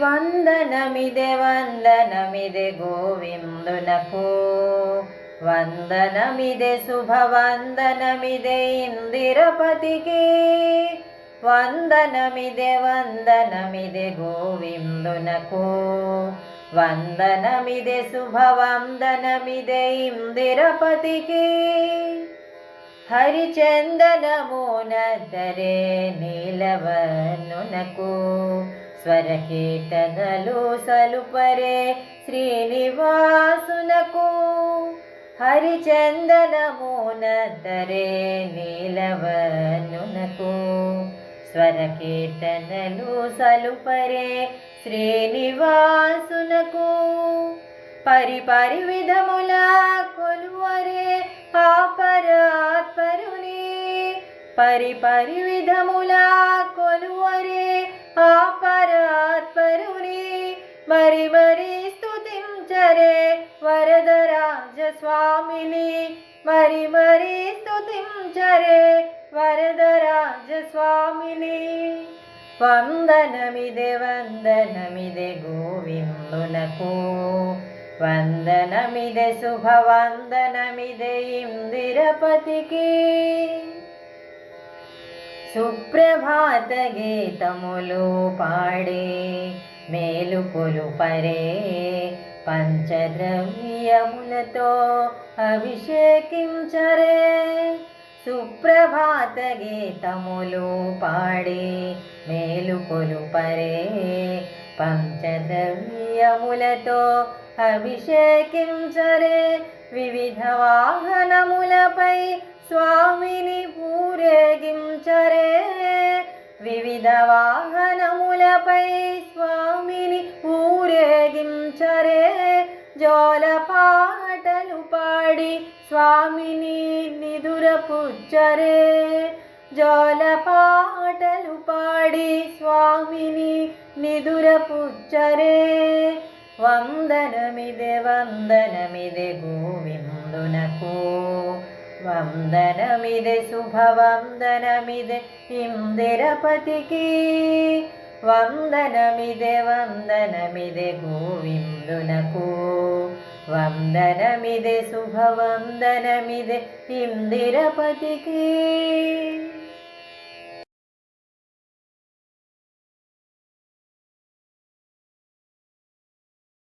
వందనమిదే వందనమిదే గోవిందునకు, వందనమిదే శుభవందనమిదే ఇందిరపతికి. వందనమిదే వందనమిదే గోవిందునకు, వందనమిదే శుభవందనమిదే ఇందిరపతికి. హరిచందనమునద్దరే నీలవనునకు, స్వరకీర్తనలు సలుపరే శ్రీనివాసునకు. హరిచందనమునద్దరే నీలవనునకు, స్వరకీర్తనలు సలుపరే శ్రీనివాసునకు. పరిపరి విధముల కొలువరే ఆపరాత్పరుని, పరిపరి విధముల కొలువరే ఆపరాత్పరుని. మరి మరి స్తుతించరే వరదరాజ స్వామిని, మరి మరి స్తుతించరే వరదరాజ స్వామిని. వందనమిదే వందనమిదే గోవిందునకు, వందనమిదే శుభవందనమిదే ఇందిరపతికి. సుప్రభాత గీతములు పాడే మేలుకొలుపరే, పంచద్రవ్యములతో అభిషేకించరే. సుప్రభాత గీతములు పాడే మేలుకొలుపరే, పంచద్రవ్యములతో అభిషేకించరే. వివిధ వాహనములపై స్వామిని ఊరేగించరే, వివిధ వాహనములపై స్వామిని ఊరేగించరే. జోలపాటలు పాడి స్వామిని నిదురపుచ్చరే, జోలపాటలు పాడి స్వామిని నిదురపుచ్చరే. వందనమిదే వందనమిదే గోవిందునకు, వందనమిదే శుభవందనమిదే ఇందిరపతికి. వందనమిదే వందనమిదే గోవిందునకు, వందనమిదే శుభవందనమిదే ఇందిరపతికి.